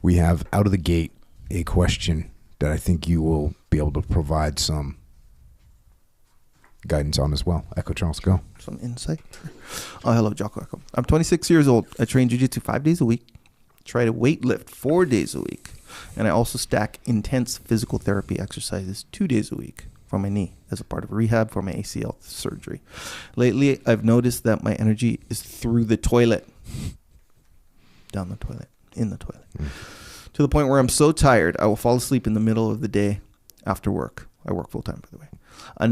we have out of the gate a question that I think you will be able to provide some guidance on as well. Echo Charles, go. Some insight. Oh, hello, Jocko. I'm 26 years old. I train jiu-jitsu 5 days a week. Try to weight lift 4 days a week. And I also stack intense physical therapy exercises 2 days a week for my knee as a part of rehab for my ACL surgery. Lately, I've noticed that my energy is through the toilet. Down the toilet. In the toilet. To the point where I'm so tired, I will fall asleep in the middle of the day after work. I work full time, by the way. I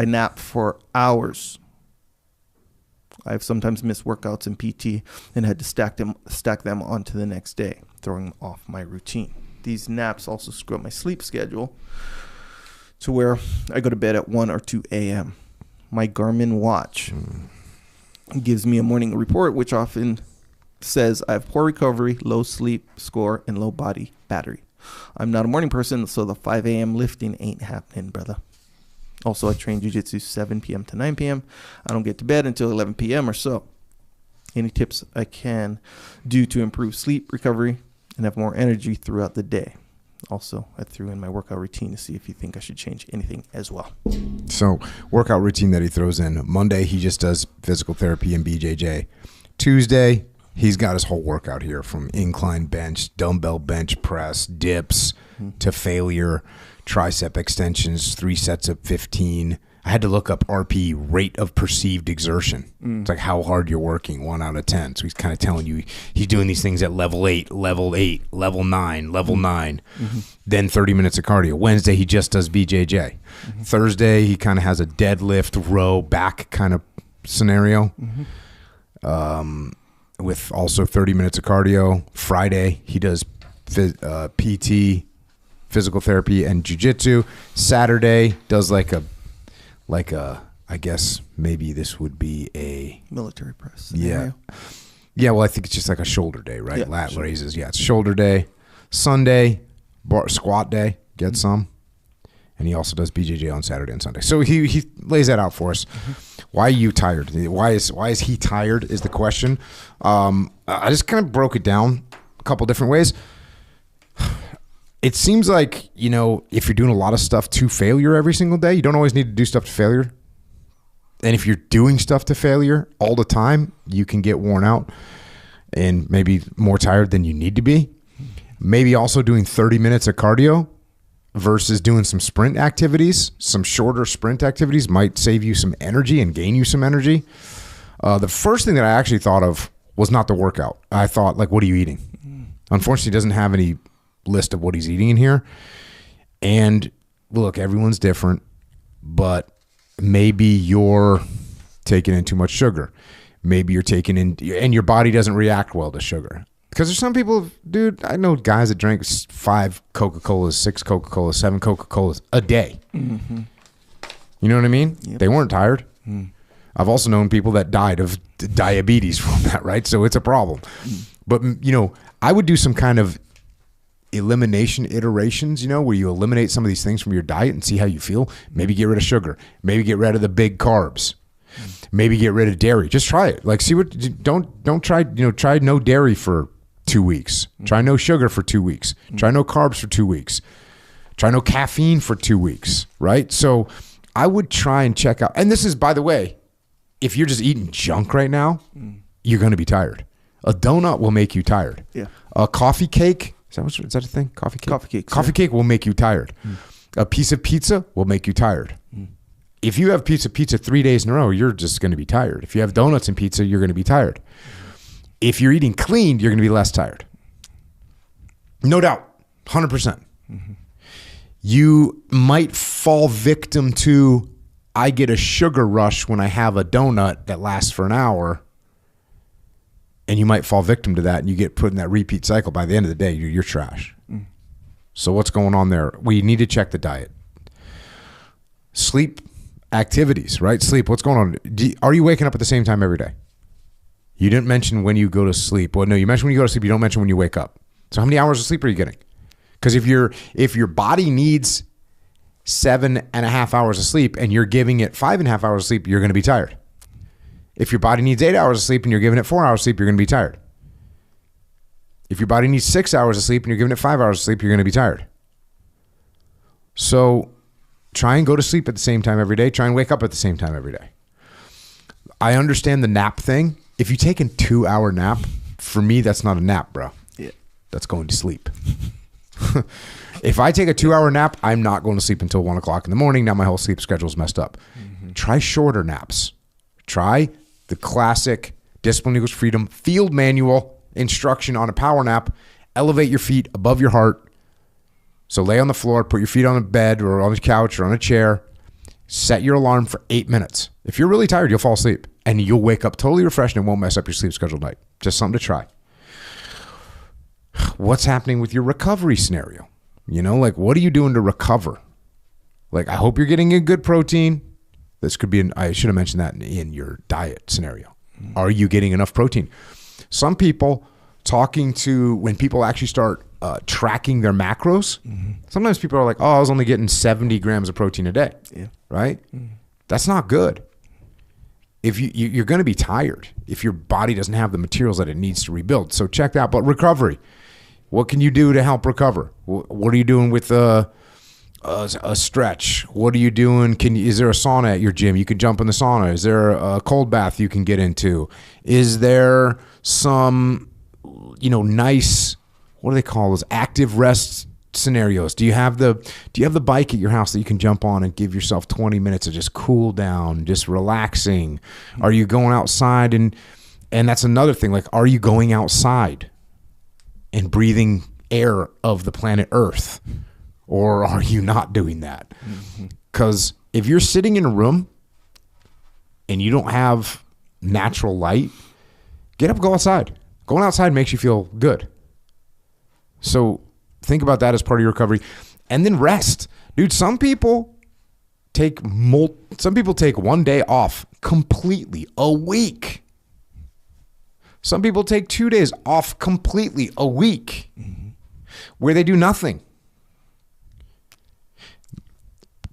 nap for hours. I've sometimes missed workouts in PT and had to stack them onto the next day, throwing off my routine. These naps also screw up my sleep schedule to where I go to bed at 1 or 2 a.m. My Garmin watch gives me a morning report, which often says I have poor recovery, low sleep score, and low body battery. I'm not a morning person, so the 5 a.m. lifting ain't happening, brother. Also, I train jiu-jitsu 7 p.m. to 9 p.m. I don't get to bed until 11 p.m. or so. Any tips I can do to improve sleep recovery and have more energy throughout the day? Also, I threw in my workout routine to see if you think I should change anything as well. So, workout routine that he throws in. Monday, he just does physical therapy and BJJ. Tuesday, he's got his whole workout here from incline bench, dumbbell bench press, dips to failure, tricep extensions, 3 sets of 15. I had to look up RP, rate of perceived exertion. It's like how hard you're working, 1 out of 10. So he's kind of telling you he's doing these things at level 8, level 9, level 9. Then 30 minutes of cardio. Wednesday, he just does BJJ. Thursday, he kind of has a deadlift, row, back kind of scenario. With also 30 minutes of cardio. Friday, he does PT, physical therapy, and jiu-jitsu. Saturday, does like a, I guess maybe this would be a military press scenario. Yeah, well, I think it's just like a shoulder day, right? Yeah, Lat raises. Yeah, it's shoulder day. Sunday, squat day, get some. And he also does BJJ on Saturday and Sunday. So he lays that out for us. Why are you tired? Why is he tired is the question. I just kind of broke it down a couple different ways. It seems like, if you're doing a lot of stuff to failure every single day, you don't always need to do stuff to failure. And if you're doing stuff to failure all the time, you can get worn out and maybe more tired than you need to be. Maybe also doing 30 minutes of cardio versus doing some sprint activities, some shorter sprint activities might save you some energy and gain you some energy. The first thing that I actually thought of was not the workout. I thought, what are you eating? Unfortunately, he doesn't have any list of what he's eating in here. And look, everyone's different, but maybe you're taking in too much sugar. Maybe you're taking in, and your body doesn't react well to sugar. Because there's some people, dude, I know guys that drank 5 Coca-Colas, 6 Coca-Colas, 7 Coca-Colas a day. You know what I mean? Yep. They weren't tired. I've also known people that died of diabetes from that, right? So it's a problem. But, I would do some kind of elimination iterations, where you eliminate some of these things from your diet and see how you feel. Maybe get rid of sugar. Maybe get rid of the big carbs. Maybe get rid of dairy. Just try it. See what, don't try, try no dairy for 2 weeks. Try no sugar for 2 weeks. Try no carbs for 2 weeks. Try no caffeine for 2 weeks, right? So I would try and check out, and this is, by the way, if you're just eating junk right now, you're going to be tired. A donut will make you tired. Yeah. A coffee cake, is that a thing? Coffee cake? Coffee cake will make you tired. A piece of pizza will make you tired. If you have pizza 3 days in a row, you're just going to be tired. If you have donuts and pizza, you're going to be tired. If you're eating clean, you're going to be less tired. No doubt. 100%. You might fall victim to, I get a sugar rush when I have a donut that lasts for an hour. And you might fall victim to that, and you get put in that repeat cycle. By the end of the day, you're trash. So what's going on there? We need to check the diet. Sleep activities, right? Sleep, what's going on? Are you waking up at the same time every day? You didn't mention when you go to sleep. Well, no, you mentioned when you go to sleep. You don't mention when you wake up. So how many hours of sleep are you getting? Because if your body needs 7.5 hours of sleep and you're giving it 5.5 hours of sleep, you're going to be tired. If your body needs 8 hours of sleep and you're giving it 4 hours of sleep, you're going to be tired. If your body needs 6 hours of sleep and you're giving it 5 hours of sleep, you're going to be tired. So try and go to sleep at the same time every day. Try and wake up at the same time every day. I understand the nap thing. If you take a 2-hour nap, for me, that's not a nap, bro. Yeah. That's going to sleep. If I take a 2-hour nap, I'm not going to sleep until 1 o'clock in the morning. Now my whole sleep schedule's messed up. Mm-hmm. Try shorter naps. Try the classic Discipline Equals Freedom field manual instruction on a power nap. Elevate your feet above your heart. So lay on the floor, put your feet on a bed or on the couch or on a chair. Set your alarm for 8 minutes. If you're really tired, you'll fall asleep and you'll wake up totally refreshed and it won't mess up your sleep schedule at night. Just something to try. What's happening with your recovery scenario? You know, like what are you doing to recover? Like, I hope you're getting a good protein. This could be, I should have mentioned that in your diet scenario. Are you getting enough protein? Some people when people actually start tracking their macros, sometimes people are like, oh, I was only getting 70 grams of protein a day. Yeah. Right? That's not good. If you're going to be tired if your body doesn't have the materials that it needs to rebuild. So check that. But recovery, what can you do to help recover? What are you doing with a stretch? What are you doing? Is there a sauna at your gym? You can jump in the sauna. Is there a cold bath you can get into? Is there some, nice, what do they call those, active rest scenarios? Do you have the bike at your house that you can jump on and give yourself 20 minutes of just cool down, just relaxing? Are you going outside and that's another thing, like, are you going outside and breathing air of the planet Earth? Or are you not doing that? Because if you're sitting in a room and you don't have natural light, get up, go outside. Going outside makes you feel good. So think about that as part of your recovery. And then rest. Dude, some people take 1 day off completely a week. Some people take 2 days off completely a week where they do nothing.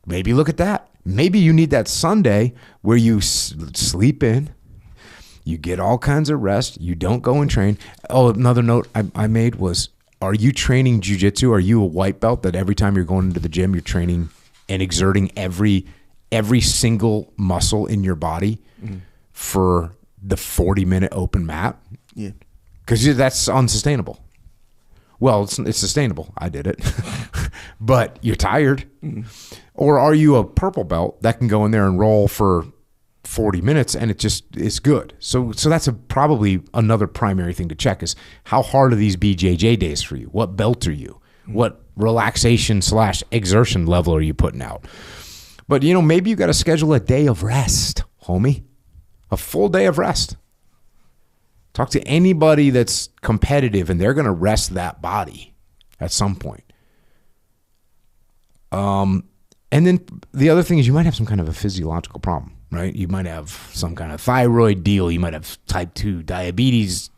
Maybe look at that. Maybe you need that Sunday where you sleep in, you get all kinds of rest, you don't go and train. Oh, another note I made was, are you training jiu-jitsu? Are you a white belt that every time you're going into the gym, you're training and exerting every single muscle in your body for the 40-minute open mat? Yeah. Because that's unsustainable. Well, it's sustainable. I did it. But you're tired. Or are you a purple belt that can go in there and roll for 40 minutes and it's good? So that's probably another primary thing to check is, how hard are these BJJ days for you? What belt are you? What relaxation / exertion level are you putting out? But, maybe you got to schedule a day of rest, homie. A full day of rest. Talk to anybody that's competitive and they're going to rest that body at some point. And then the other thing is, you might have some kind of a physiological problem, right? You might have some kind of thyroid deal. You might have type 2 diabetes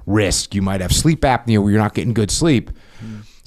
risk. You might have sleep apnea where you're not getting good sleep.